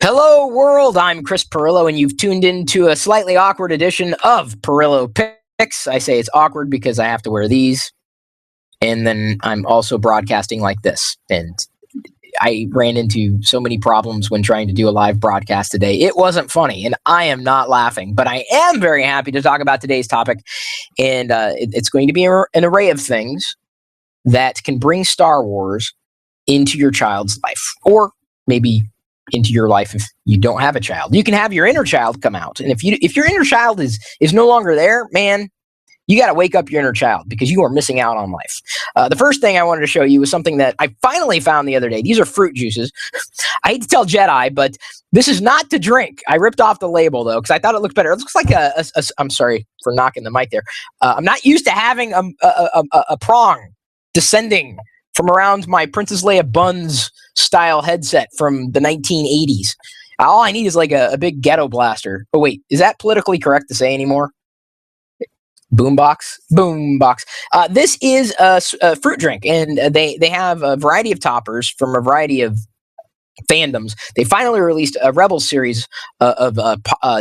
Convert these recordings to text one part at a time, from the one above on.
Hello, world. I'm Chris Pirillo, and you've tuned into a slightly awkward edition of Pirillo Picks. I say it's awkward because I have to wear these, and then I'm also broadcasting like this. And I ran into so many problems when trying to do a live broadcast today. It wasn't funny, and I am not laughing, but I am very happy to talk about today's topic. And it's going to be an array of things that can bring Star Wars into your child's life, or maybe into your life if you don't have a child. You can have your inner child come out, and if your inner child is no longer there, man, you got to wake up your inner child because you are missing out on life. The first thing I wanted to show you was something that I finally found the other day. These are fruit juices. I hate to tell Jedi, but this is not to drink. I ripped off the label though because I thought it looked better. It looks like I'm sorry for knocking the mic there. I'm not used to having a prong descending from around my Princess Leia buns style headset from the 1980s. All I need is like a big ghetto blaster. Oh wait, is that politically correct to say anymore? Boombox. This is a fruit drink, and they have a variety of toppers from a variety of fandoms. They finally released a Rebel series of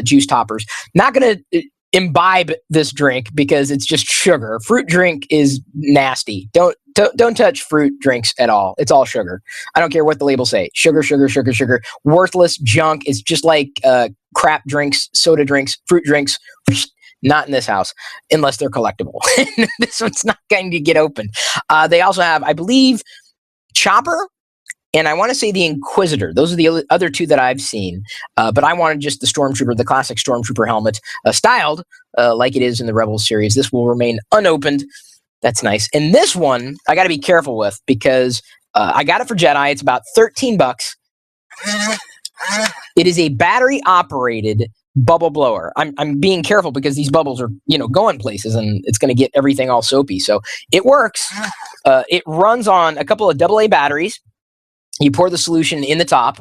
juice toppers. Not going to imbibe this drink because it's just sugar. Fruit drink is nasty. Don't touch fruit drinks at all. It's all sugar. I don't care what the labels say. Sugar. Worthless junk. It's just like crap drinks, soda drinks, fruit drinks. Not in this house, unless they're collectible. This one's not going to get open. They also have, I believe, Chopper, and I want to say the Inquisitor. Those are the other two that I've seen. But I wanted just the Stormtrooper, the classic Stormtrooper helmet, styled like it is in the Rebel series. This will remain unopened. That's nice. And this one, I got to be careful with because I got it for Jedi. It's about $13. It is a battery-operated bubble blower. I'm being careful because these bubbles are, going places and it's going to get everything all soapy. So it works. It runs on a couple of AA batteries. You pour the solution in the top,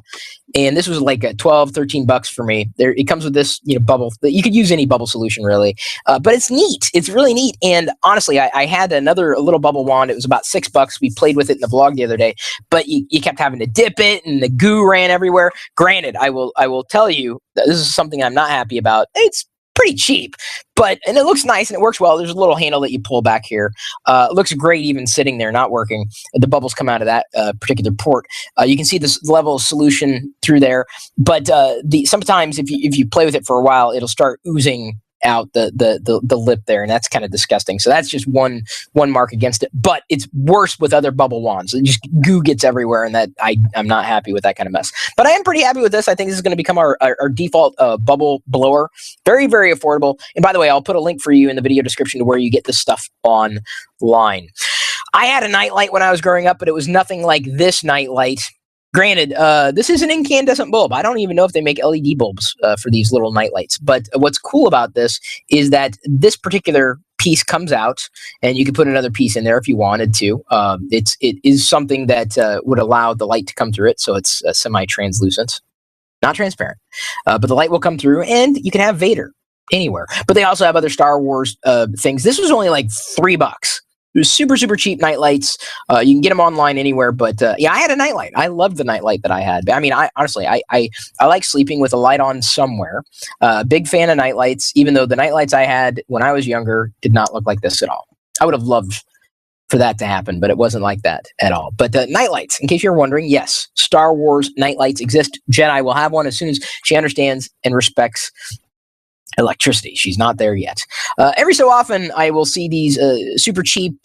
and this was like a $12-13 for me. It comes with this, bubble. You could use any bubble solution really, but it's neat. It's really neat. And honestly, I had a little bubble wand. It was about $6. We played with it in the vlog the other day, but you kept having to dip it, and the goo ran everywhere. Granted, I will tell you that this is something I'm not happy about. It's pretty cheap, and it looks nice and it works well. There's a little handle that you pull back here. It looks great even sitting there not working. The bubbles come out of that particular port. You can see this level of solution through there, but sometimes if you play with it for a while, it'll start oozing out the lip there, and that's kind of disgusting. So that's just one mark against it, but it's worse with other bubble wands. It just goo gets everywhere, and that I'm not happy with that kind of mess. But I am pretty happy with this. I think this is going to become our default bubble blower. Very, very affordable. And by the way, I'll put a link for you in the video description to where you get this stuff online. I had a nightlight when I was growing up, but it was nothing like this nightlight. Granted, this is an incandescent bulb. I don't even know if they make LED bulbs for these little nightlights. But what's cool about this is that this particular piece comes out, and you can put another piece in there if you wanted to. It is something that would allow the light to come through it, so it's semi-translucent, not transparent. But the light will come through, and you can have Vader anywhere. But they also have other Star Wars things. This was only like $3. It was super, super cheap nightlights. You can get them online anywhere, but I had a nightlight. I loved the nightlight that I had. I mean, honestly, I like sleeping with a light on somewhere. Big fan of nightlights, even though the nightlights I had when I was younger did not look like this at all. I would have loved for that to happen, but it wasn't like that at all. But nightlights, in case you're wondering, yes, Star Wars nightlights exist. Jedi will have one as soon as she understands and respects electricity. She's not there yet. Every so often, I will see these super cheap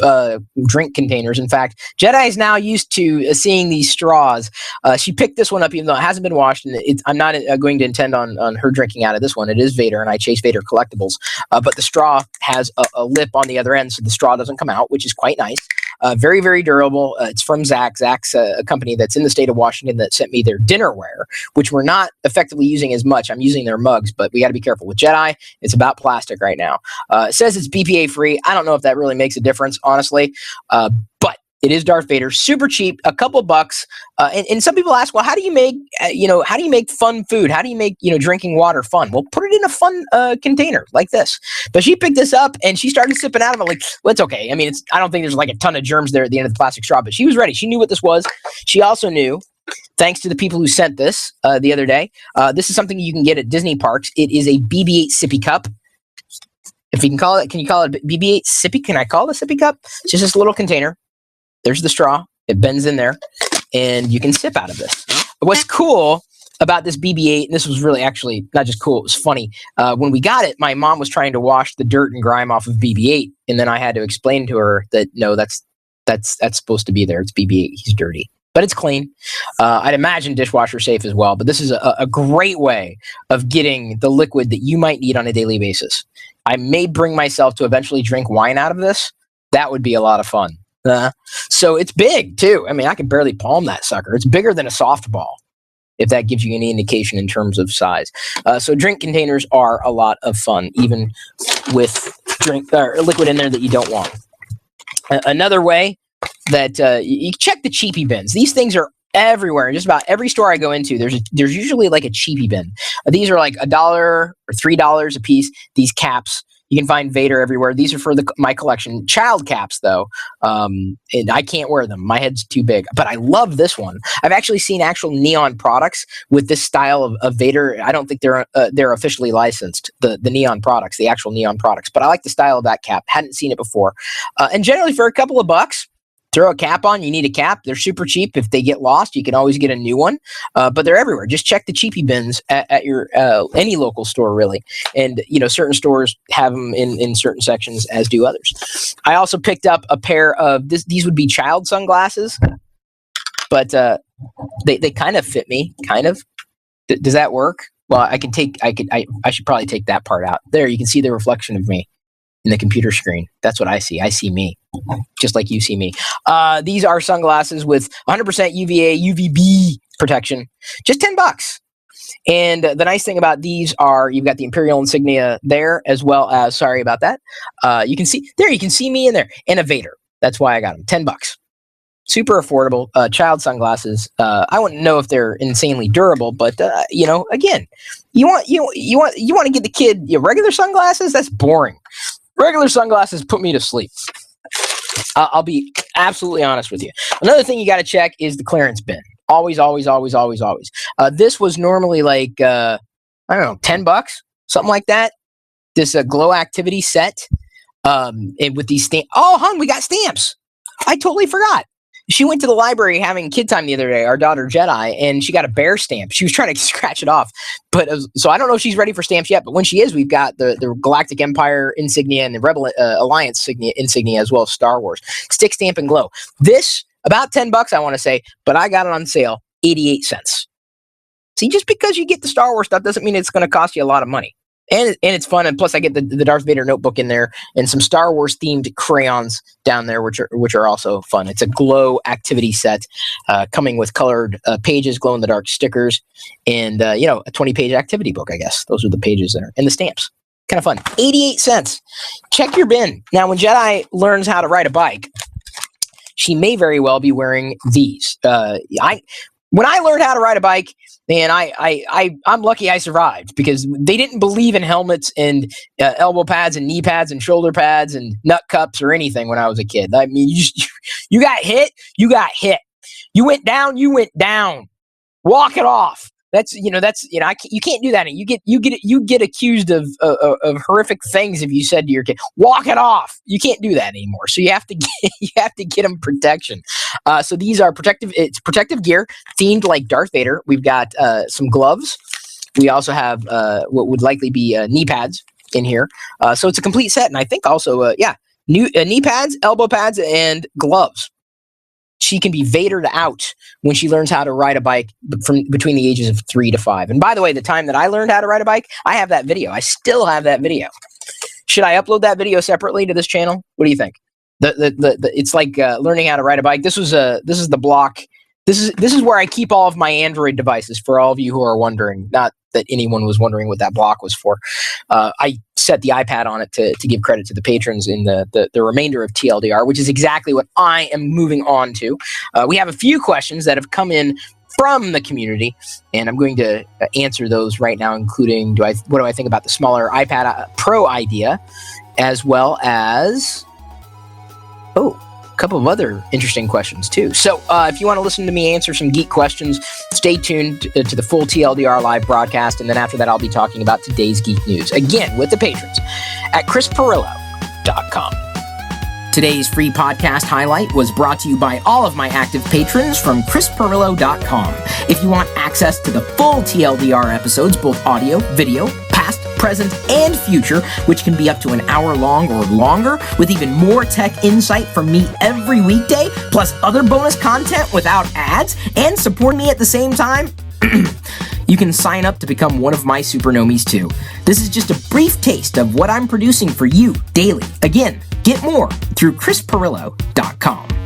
drink containers. In fact, Jedi is now used to seeing these straws. She picked this one up, even though it hasn't been washed, and I'm not going to intend on her drinking out of this one. It is Vader, and I chase Vader collectibles. But the straw has a lip on the other end, so the straw doesn't come out, which is quite nice. Very, very durable. It's from Zach. Zach's a company that's in the state of Washington that sent me their dinnerware, which we're not effectively using as much. I'm using their mugs, but we got to be careful. With Jedi, it's about plastic right now. It says it's BPA free. I don't know if that really makes a difference, honestly, but it is Darth Vader. Super cheap, a couple bucks. And some people ask, well, how do you make, how do you make fun food? How do you make, drinking water fun? Well, put it in a fun container like this. But she picked this up and she started sipping out of it like, well, it's okay. I mean, I don't think there's like a ton of germs there at the end of the plastic straw, but she was ready. She knew what this was. She also knew thanks to the people who sent this the other day. This is something you can get at Disney parks. It is a BB8 Sippy Cup. If you can call it, can you call it BB8 Sippy? Can I call it a Sippy Cup? It's just this little container. There's the straw. It bends in there, and you can sip out of this. What's cool about this BB8, and this was really actually not just cool, it was funny. When we got it, my mom was trying to wash the dirt and grime off of BB8, and then I had to explain to her that, no, that's supposed to be there. It's BB8. He's dirty. But it's clean. I'd imagine dishwasher safe as well. But this is a great way of getting the liquid that you might need on a daily basis. I may bring myself to eventually drink wine out of this. That would be a lot of fun. So it's big, too. I mean, I can barely palm that sucker. It's bigger than a softball, if that gives you any indication in terms of size. So drink containers are a lot of fun, even with drink or liquid in there that you don't want. Another way that you check the cheapy bins. These things are everywhere. In just about every store I go into, there's usually like a cheapy bin. These are like $1 or $3 a piece. These caps. You can find Vader everywhere. These are for my collection. Child caps, though, and I can't wear them. My head's too big. But I love this one. I've actually seen actual neon products with this style of Vader. I don't think they're officially licensed, the neon products, the actual neon products. But I like the style of that cap. Hadn't seen it before. And generally, for a couple of bucks, throw a cap on. You need a cap. They're super cheap. If they get lost, you can always get a new one. But they're everywhere. Just check the cheapy bins at your any local store, really. And certain stores have them in certain sections, as do others. I also picked up a pair of these would be child sunglasses, but they kind of fit me. Kind of. Does that work? Well, I should probably take that part out. There, you can see the reflection of me in the computer screen. That's what I see. I see me, just like you see me. These are sunglasses with 100% UVA, UVB protection. Just $10. And the nice thing about these are you've got the Imperial insignia there, as well as, sorry about that. You can see me in there, and a Vader. That's why I got them. $10. Super affordable. Child sunglasses. I wouldn't know if they're insanely durable, but again, you want to get the kid regular sunglasses. That's boring. Regular sunglasses put me to sleep. I'll be absolutely honest with you. Another thing you got to check is the clearance bin. Always, always, always, always, always. This was normally like, I don't know, $10, something like that. This glow activity set. And with these stamps. Oh, hon, we got stamps. I totally forgot. She went to the library having kid time the other day, our daughter Jedi, and she got a bear stamp. She was trying to scratch it off. But so I don't know if she's ready for stamps yet, but when she is, we've got the Galactic Empire insignia and the Rebel Alliance insignia, as well as Star Wars. Stick, stamp, and glow. This, about $10, I want to say, but I got it on sale, 88 cents. See, just because you get the Star Wars stuff doesn't mean it's going to cost you a lot of money. And it's fun, and plus I get the Darth Vader notebook in there, and some Star Wars themed crayons down there, which are also fun. It's a glow activity set, coming with colored pages, glow in the dark stickers, and a 20-page activity book. I guess those are the pages there, and the stamps. Kind of fun. 88 cents. Check your bin. Now, when Jedi learns how to ride a bike, she may very well be wearing these. When I learned how to ride a bike, man, I'm lucky I survived, because they didn't believe in helmets and elbow pads and knee pads and shoulder pads and nut cups or anything when I was a kid. I mean, you got hit, you got hit. You went down, you went down. Walk it off. You can't do that. You get accused of horrific things if you said to your kid, "Walk it off." You can't do that anymore. So you have to get them protection. So these are protective. It's protective gear themed like Darth Vader. We've got some gloves. We also have what would likely be knee pads in here. So it's a complete set, and I think also new knee pads, elbow pads, and gloves. She can be Vadered out when she learns how to ride a bike from between the ages of 3 to 5. And by the way, the time that I learned how to ride a bike, I have that video. I still have that video. Should I upload that video separately to this channel? What do you think? It's like learning how to ride a bike. This is the block. This is where I keep all of my Android devices, for all of you who are wondering. Not that anyone was wondering what that block was for. I set the iPad on it to give credit to the patrons in the remainder of TLDR, which is exactly what I am moving on to. We have a few questions that have come in from the community, and I'm going to answer those right now, including what do I think about the smaller iPad Pro idea, as well as couple of other interesting questions too. So if you want to listen to me answer some geek questions, stay tuned to the full TLDR live broadcast. And then after that, I'll be talking about today's geek news, again, with the patrons at chrispirillo.com. Today's free podcast highlight was brought to you by all of my active patrons from chrispirillo.com. If you want access to the full TLDR episodes, both audio, video, past, present, and future, which can be up to an hour long or longer, with even more tech insight from me every weekday, plus other bonus content without ads, and support me at the same time, you can sign up to become one of my supernomies too. This is just a brief taste of what I'm producing for you daily. Again, get more through chrispirillo.com.